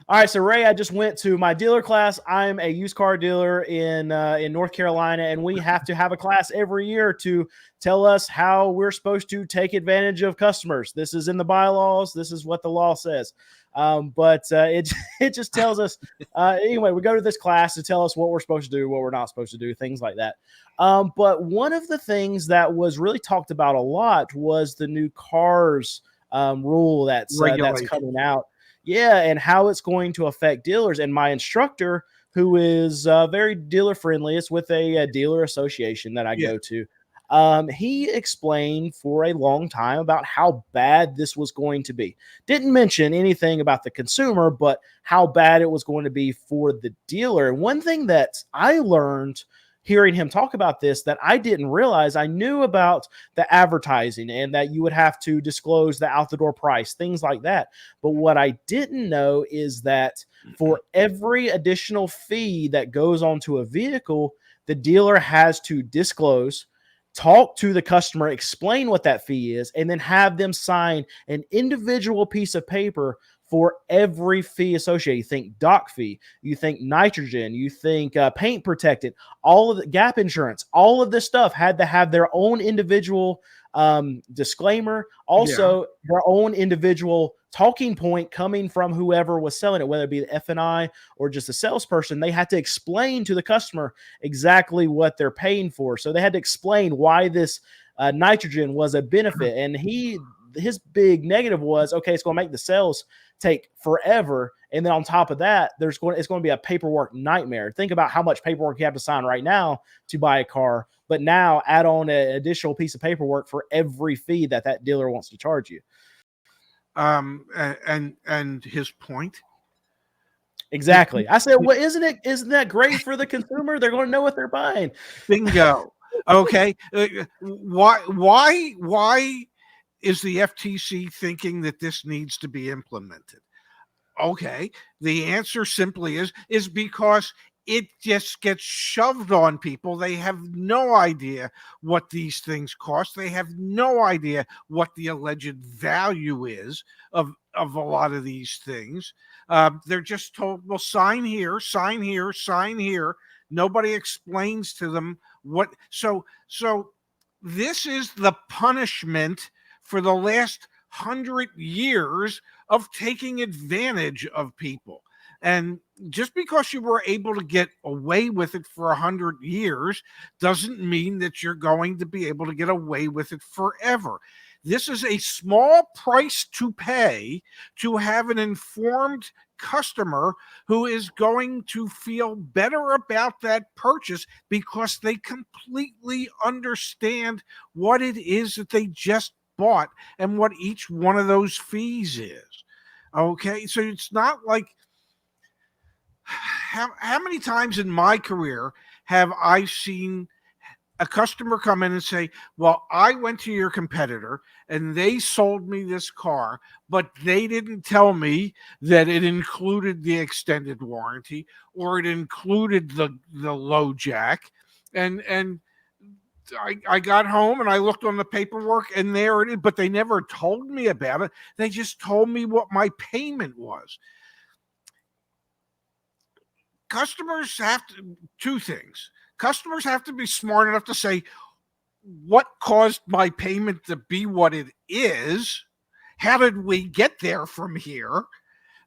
All right, so Ray, I just went to my dealer class. I'm a used car dealer in North Carolina, and we have to have a class every year to tell us how we're supposed to take advantage of customers. This is in the bylaws. This is what the law says. But it just tells us anyway. We go to this class to tell us what we're supposed to do, what we're not supposed to do, things like that. But one of the things that was really talked about a lot was the new cars rule that's coming out. Yeah, and how it's going to affect dealers. And my instructor, who is very dealer friendly, it's with a dealer association that I go to. He explained for a long time about how bad this was going to be. Didn't mention anything about the consumer, but how bad it was going to be for the dealer. And one thing that I learned hearing him talk about this that I didn't realize, I knew about the advertising and that you would have to disclose the out the door price, things like that. But what I didn't know is that for every additional fee that goes onto a vehicle, the dealer has to disclose, talk to the customer, explain what that fee is, and then have them sign an individual piece of paper for every fee associated. You think dock fee, you think nitrogen, you think paint protected, all of the gap insurance, all of this stuff had to have their own individual disclaimer, also their own individual talking point coming from whoever was selling it, whether it be the F&I or just a salesperson. They had to explain to the customer exactly what they're paying for. So they had to explain why this nitrogen was a benefit. And his big negative was, okay, it's going to make the sales take forever. And then on top of that, it's going to be a paperwork nightmare. Think about how much paperwork you have to sign right now to buy a car, but now add on an additional piece of paperwork for every fee that dealer wants to charge you. And his point. Exactly. I said, well, isn't that great for the consumer? They're going to know what they're buying. Bingo. Okay. Why is the FTC thinking that this needs to be implemented? Okay. The answer simply is because it just gets shoved on people. They have no idea what these things cost. They have no idea what the alleged value is of a lot of these things. They're just told, well, sign here, sign here, sign here. Nobody explains to them what. So this is the punishment for the last 100 years of taking advantage of people. And just because you were able to get away with it for 100 years doesn't mean that you're going to be able to get away with it forever. This is a small price to pay to have an informed customer who is going to feel better about that purchase because they completely understand what it is that they just bought and what each one of those fees is. Okay, so it's not like how many times in my career have I seen a customer come in and say, well, I went to your competitor and they sold me this car, but they didn't tell me that it included the extended warranty or it included the low jack. And I got home and I looked on the paperwork and there it is, but they never told me about it. They just told me what my payment was. Customers have to, two things. Customers have to be smart enough to say, what caused my payment to be what it is? How did we get there from here?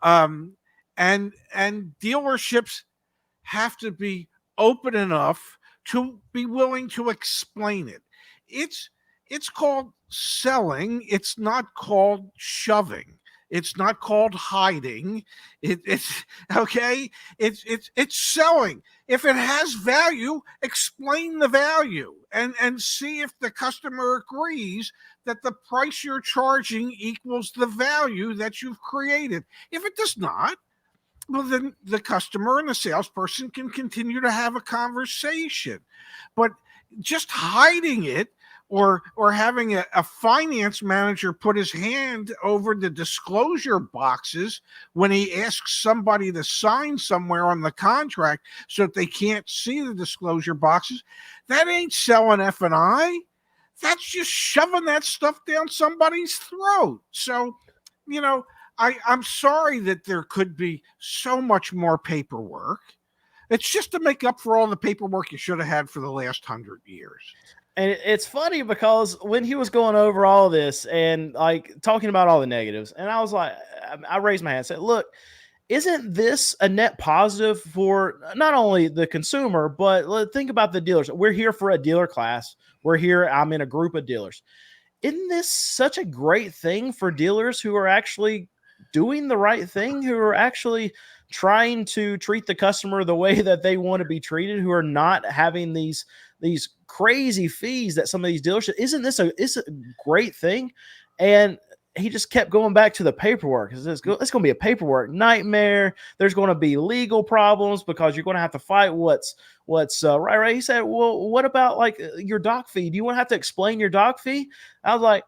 And dealerships have to be open enough to be willing to explain it. It's called selling. It's not called shoving. It's not called hiding. It's okay. It's selling. If it has value, explain the value and see if the customer agrees that the price you're charging equals the value that you've created. If it does not, well, then the customer and the salesperson can continue to have a conversation. But just hiding it or having a finance manager put his hand over the disclosure boxes when he asks somebody to sign somewhere on the contract so that they can't see the disclosure boxes, that ain't selling F&I. That's just shoving that stuff down somebody's throat. So, I'm sorry that there could be so much more paperwork. It's just to make up for all the paperwork you should have had for the last 100 years. And it's funny because when he was going over all this and like talking about all the negatives, and I was like, I raised my hand and said, look, isn't this a net positive for not only the consumer, but think about the dealers? We're here for a dealer class. We're here. I'm in a group of dealers. Isn't this such a great thing for dealers who are actually doing the right thing, who are actually trying to treat the customer the way that they want to be treated, who are not having these crazy fees that some of these dealerships? Isn't this a great thing? And he just kept going back to the paperwork. It's going to be a paperwork nightmare. There's going to be legal problems because you're going to have to fight what's right. He said, well, what about like your doc fee? Do you want to have to explain your doc fee? I was like,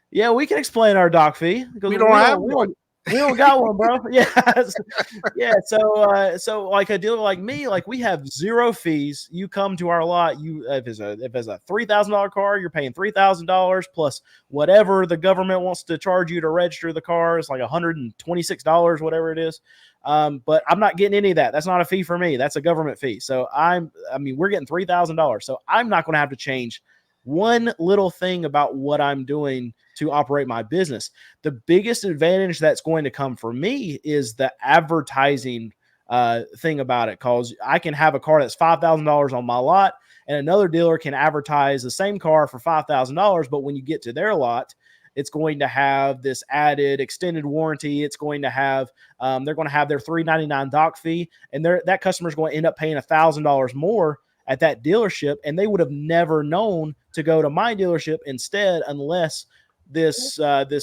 yeah, we can explain our doc fee because We don't have one. We don't got one, bro. Yeah. Yeah. So like a dealer like me, like we have zero fees. You come to our lot, if it's a $3,000 car, you're paying $3,000 plus whatever the government wants to charge you to register the car. It's like $126, whatever it is. But I'm not getting any of that. That's not a fee for me. That's a government fee. So we're getting $3,000. So I'm not going to have to change one little thing about what I'm doing to operate my business. The biggest advantage that's going to come for me is the advertising thing about it, because I can have a car that's $5,000 on my lot and another dealer can advertise the same car for $5,000. But when you get to their lot, it's going to have this added extended warranty. It's going to have, they're going to have their $399 doc fee, and that customer is going to end up paying $1,000 more at that dealership, and they would have never known to go to my dealership instead unless this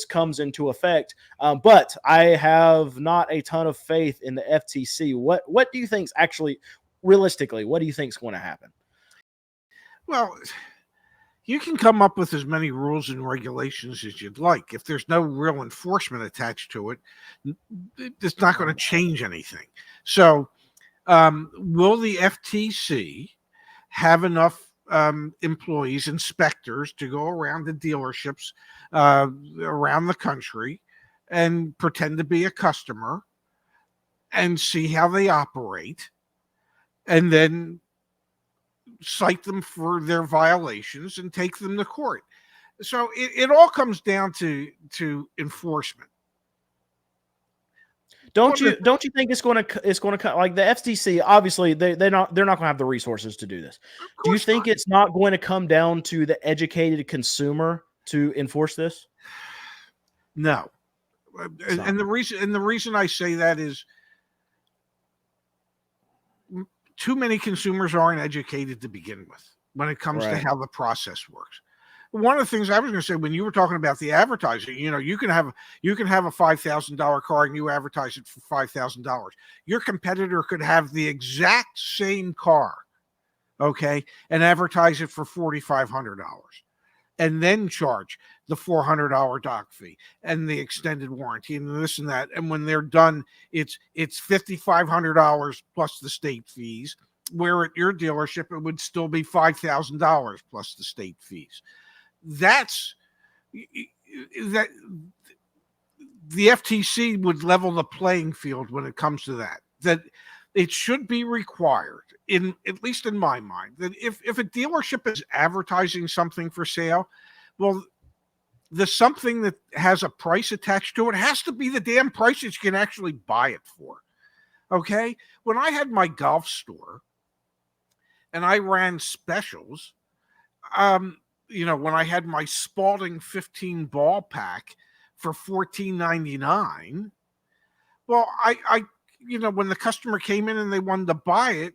comes into effect. But I have not a ton of faith in the FTC. What do you think's actually realistically? What do you think's going to happen? Well, you can come up with as many rules and regulations as you'd like. If there's no real enforcement attached to it, it's not going to change anything. So, will the FTC have enough employees, inspectors, to go around the dealerships around the country and pretend to be a customer and see how they operate, and then cite them for their violations and take them to court? So it all comes down to enforcement. Don't you think it's going to like the FTC? Obviously, they're not going to have the resources to do this. Do you think it's not going to come down to the educated consumer to enforce this? No, and the reason I say that is too many consumers aren't educated to begin with when it comes to how the process works. One of the things I was going to say when you were talking about the advertising, you can have a $5,000 car and you advertise it for $5,000. Your competitor could have the exact same car, okay, and advertise it for $4,500, and then charge the $400 doc fee and the extended warranty and this and that. And when they're done, it's $5,500 plus the state fees. Where at your dealership, it would still be $5,000 plus the state fees. That's that the FTC would level the playing field when it comes to that. That it should be required, at least in my mind, that if a dealership is advertising something for sale, well, the something that has a price attached to it has to be the damn price that you can actually buy it for. Okay? When I had my golf store and I ran specials, when I had my Spalding 15 ball pack for $14.99, well, I when the customer came in and they wanted to buy it,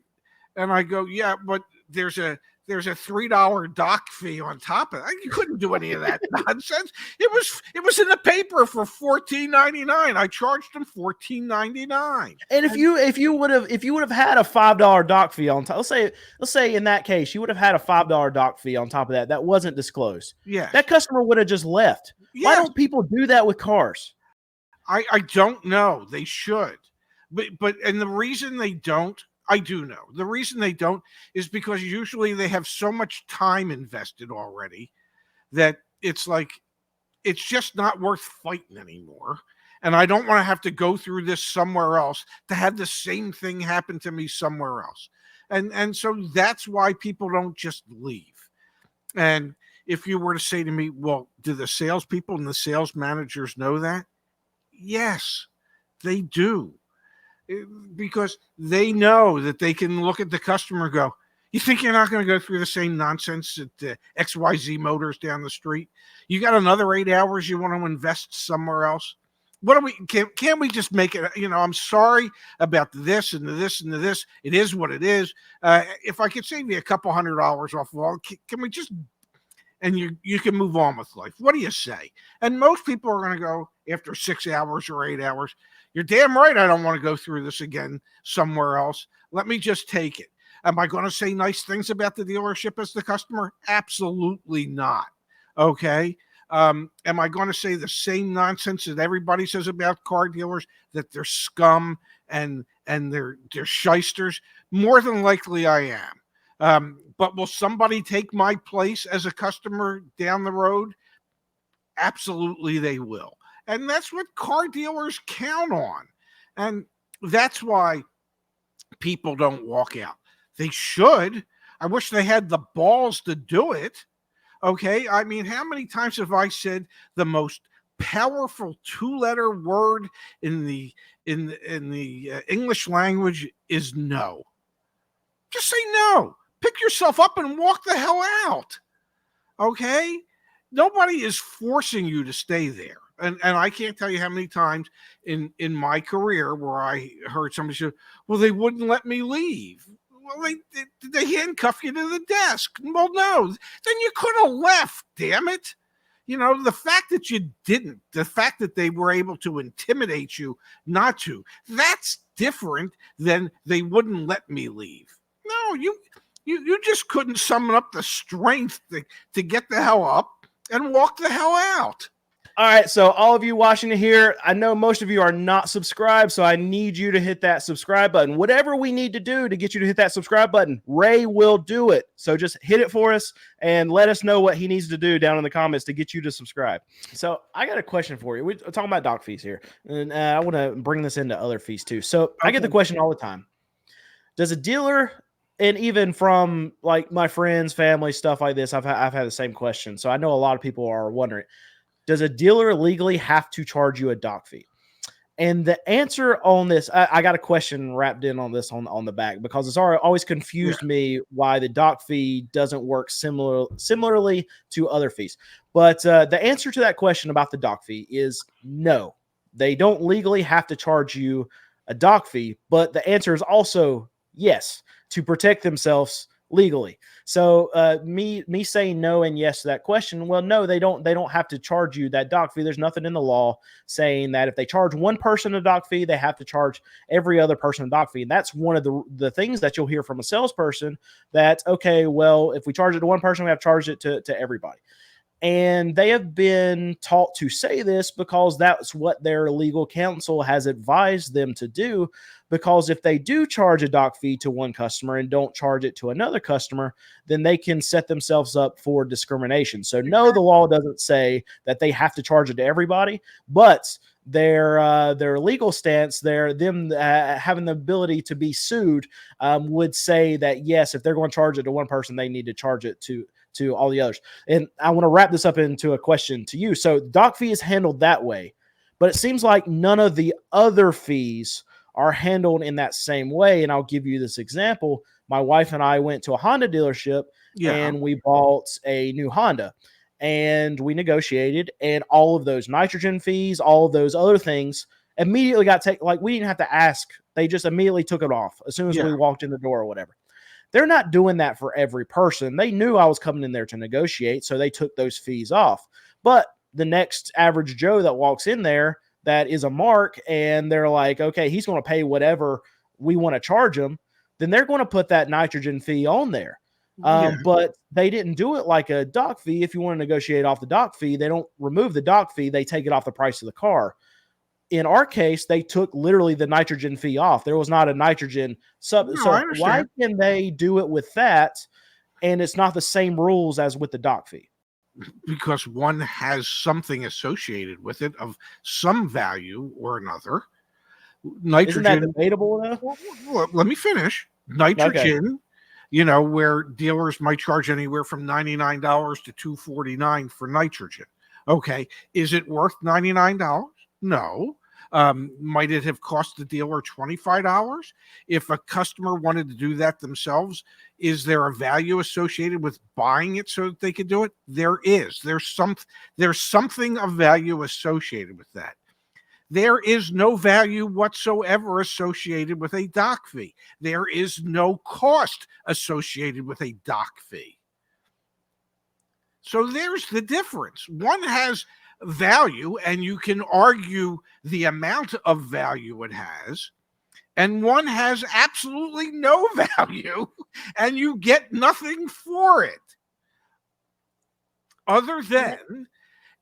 and I go, yeah, but there's a $3 doc fee on top of it. You couldn't do any of that nonsense. It was in the paper for $14.99. I charged them $14.99. And if you would have had a $5 doc fee on top, let's say in that case you would have had a $5 doc fee on top of that wasn't disclosed. Yeah, that customer would have just left. Yes. Why don't people do that with cars? I don't know. They should, but and the reason they don't, I do know. The reason they don't is because usually they have so much time invested already that it's like, it's just not worth fighting anymore. and I don't want to have to go through this somewhere else to have the same thing happen to me somewhere else. And so that's why people don't just leave. And if you were to say to me, well, do the salespeople and the sales managers know that? Yes, they do. Because they know that they can look at the customer and go, you think you're not going to go through the same nonsense at XYZ Motors down the street? You got another 8 hours you want to invest somewhere else? What do we can't we just make it? I'm sorry about this and this and this. It is what it is. If I could save you a couple $100 off of all, can we just? And you can move on with life. What do you say? And most people are going to go after 6 hours or 8 hours. You're damn right. I don't want to go through this again somewhere else. Let me just take it. Am I going to say nice things about the dealership as the customer? Absolutely not. Okay. Am I going to say the same nonsense that everybody says about car dealers, that they're scum and they're shysters? More than likely I am. But will somebody take my place as a customer down the road? Absolutely they will. And that's what car dealers count on. And that's why people don't walk out. They should. I wish they had the balls to do it. Okay. I mean, how many times have I said the most powerful 2-letter word in the English language is no? Just say no. Pick yourself up and walk the hell out. Okay? Nobody is forcing you to stay there. And I can't tell you how many times in my career where I heard somebody say, well, they wouldn't let me leave. Well, they handcuff you to the desk. Well, no, then you could have left, damn it. The fact that you didn't, the fact that they were able to intimidate you not to, that's different than they wouldn't let me leave. No, you just couldn't summon up the strength to get the hell up and walk the hell out. All right, so all of you watching it here, I know most of you are not subscribed, so I need you to hit that subscribe button. Whatever we need to do to get you to hit that subscribe button, Ray will do it. So just hit it for us and let us know what he needs to do down in the comments to get you to subscribe. So I got a question for you. We're talking about doc fees here, and I want to bring this into other fees too. So okay. I get the question all the time. Does a dealer, and even from like my friends, family, stuff like this, I've had the same question. So I know a lot of people are wondering, does a dealer legally have to charge you a doc fee? And the answer on this, I got a question wrapped in on this on the back, because it's always confused me why the doc fee doesn't work similarly to other fees. But the answer to that question about the doc fee is no. They don't legally have to charge you a doc fee, but the answer is also yes, to protect themselves legally. So me saying no and yes to that question, well, no, they don't have to charge you that doc fee. There's nothing in the law saying that if they charge one person a doc fee, they have to charge every other person a doc fee. And that's one of the things that you'll hear from a salesperson, that, okay, well, if we charge it to one person, we have to charge it to everybody. And they have been taught to say this because that's what their legal counsel has advised them to do. Because if they do charge a doc fee to one customer and don't charge it to another customer, then they can set themselves up for discrimination. So no, the law doesn't say that they have to charge it to everybody, but their legal stance, them having the ability to be sued, would say that yes, if they're going to charge it to one person, they need to charge it to all the others. And I want to wrap this up into a question to you. So doc fee is handled that way, but it seems like none of the other fees are handled in that same way. And I'll give you this example. My wife and I went to a Honda dealership and we bought a new Honda, and we negotiated, and all of those nitrogen fees, all of those other things immediately got taken. Like, we didn't have to ask. They just immediately took it off as soon as we walked in the door or whatever. They're not doing that for every person. They knew I was coming in there to negotiate, so they took those fees off. But the next average Joe that walks in there that is a Mark, and they're like, okay, he's going to pay whatever we want to charge him, then they're going to put that nitrogen fee on there. But they didn't do it like a doc fee. If you want to negotiate off the doc fee, they don't remove the doc fee. They take it off the price of the car. In our case, they took literally the nitrogen fee off. There was not a nitrogen sub. No, so why can they do it with that, and it's not the same rules as with the doc fee? because one has something associated with it of some value or another. Isn't that Nitrogen. debatable though? Well, let me finish. Nitrogen, where dealers might charge anywhere from $99 to $249 for nitrogen. Okay, is it worth $99? No. Might it have cost the dealer $25? If a customer wanted to do that themselves, is there a value associated with buying it so that they could do it? There is. There's something of value associated with that. There is no value whatsoever associated with a dock fee. There is no cost associated with a dock fee. So there's the difference. One has value, and you can argue the amount of value it has, and one has absolutely no value, and you get nothing for it. Other than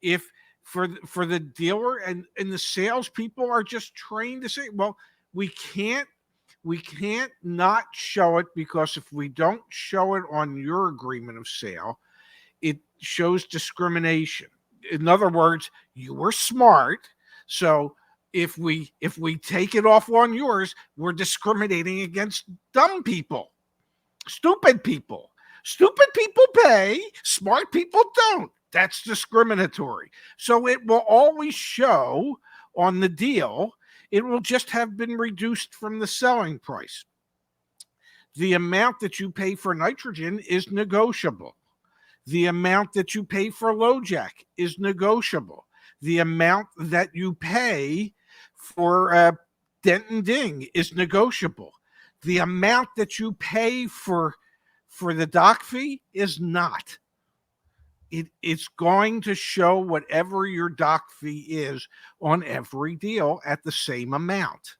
if for the dealer and the salespeople are just trained to say, well, we can't not show it, because if we don't show it on your agreement of sale, it shows discrimination. In other words, you were smart, so if we take it off on yours, we're discriminating against dumb people, stupid people. Stupid people pay, smart people don't. That's discriminatory. So it will always show on the deal. It will just have been reduced from the selling price. The amount that you pay for nitrogen is negotiable. The amount that you pay for LoJack is negotiable. The amount that you pay for Dent and Ding is negotiable. The amount that you pay for the dock fee is not. It's going to show whatever your dock fee is on every deal at the same amount.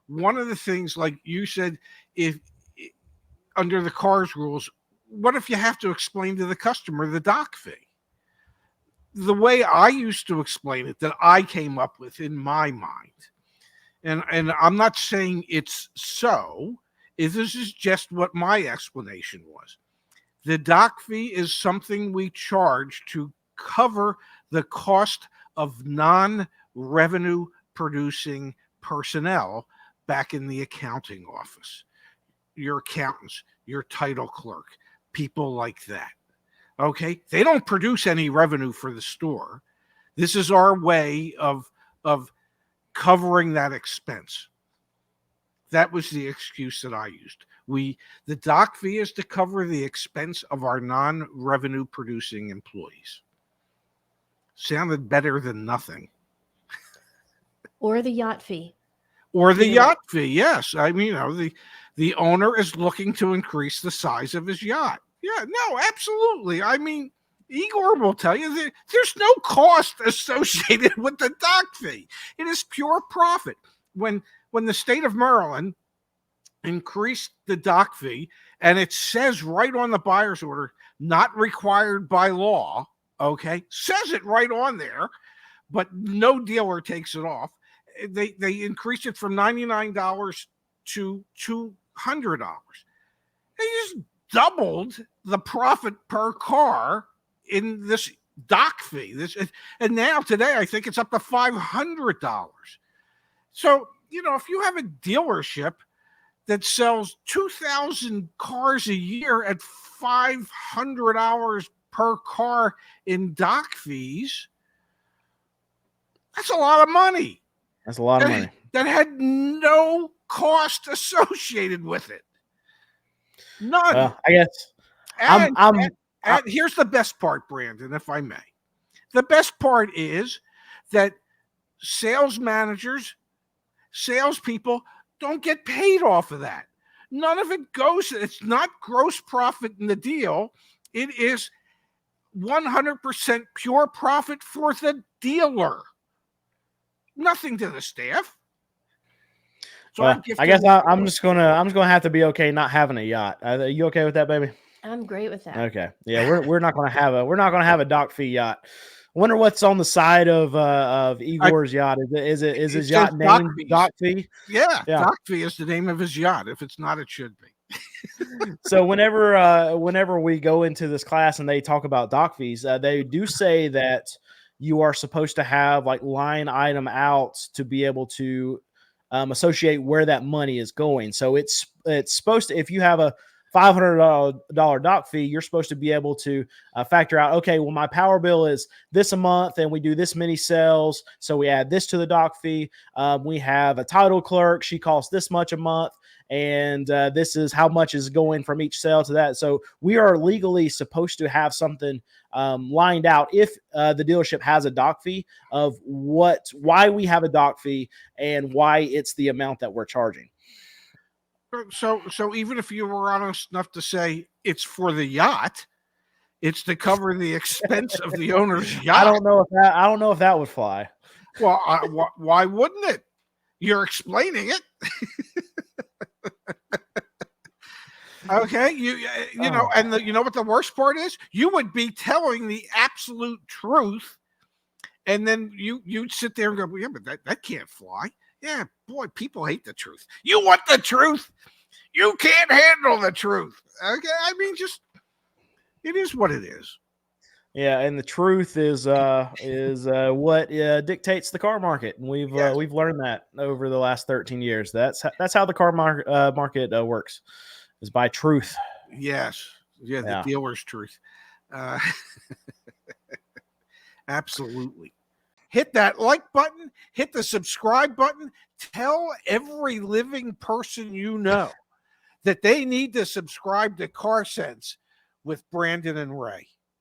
One of the things, like you said, if under the CARS rules, what if you have to explain to the customer the dock fee? The way I used to explain it, that I came up with in my mind, and I'm not saying it's so, this is just what my explanation was. The dock fee is something we charge to cover the cost of non-revenue producing personnel back in the accounting office. Your accountants, your title clerk, people like that. Okay? They don't produce any revenue for the store. This is our way of covering that expense. That was the excuse that I used. The dock fee is to cover the expense of our non-revenue producing employees. Sounded better than nothing. Or the yacht fee. Or the yacht fee, yes. I mean, the owner is looking to increase the size of his yacht. Yeah, no, absolutely. I mean, Igor will tell you that there's no cost associated with the dock fee. It is pure profit. When the state of Maryland increased the dock fee, and it says right on the buyer's order, not required by law, okay, says it right on there, but no dealer takes it off. They increased it from $99 to $200. They just doubled the profit per car in this dock fee. And now today, I think it's up to $500. So, if you have a dealership that sells 2,000 cars a year at $500 per car in dock fees, that's a lot of money. That's a lot of money. That had no cost associated with it. None. Well, I guess and here's the best part, Brandon, if I may. The best part is that sales managers, salespeople don't get paid off of that. None of it goes. It's not gross profit in the deal. It is 100% pure profit for the dealer. Nothing to the staff. So well, I guess I'm just gonna have to be okay not having a yacht. Are you okay with that, baby? I'm great with that. Okay. Yeah, we're not gonna have a dock fee yacht. Wonder what's on the side of Igor's yacht. Is his yacht named Dock Fee? Yeah, Dock Fee is the name of his yacht. If it's not, it should be. So whenever we go into this class and they talk about doc fees, they do say that you are supposed to have like line item outs to be able to associate where that money is going. So it's supposed to, if you have a $500 doc fee, you're supposed to be able to factor out, okay, well, my power bill is this a month and we do this many sales. So we add this to the doc fee. We have a title clerk. She costs this much a month. And this is how much is going from each sale to that. So we are legally supposed to have something lined out if the dealership has a doc fee of why we have a doc fee and why it's the amount that we're charging. So even if you were honest enough to say it's for the yacht, it's to cover the expense of the owner's yacht. I don't know if that would fly. Well, why wouldn't it? You're explaining it. Okay, you know, and you know what the worst part is? You would be telling the absolute truth, and then you'd sit there and go, well, yeah, but that can't fly. Yeah, boy, people hate the truth. You want the truth? You can't handle the truth. Okay, I mean, just it is what it is. Yeah, and the truth is what dictates the car market, and we've learned that over the last 13 years. That's how the car market works, is by truth. Yes, yeah, the dealer's truth. Absolutely. Hit that like button. Hit the subscribe button. Tell every living person you know that they need to subscribe to Car Sense with Brandon and Ray.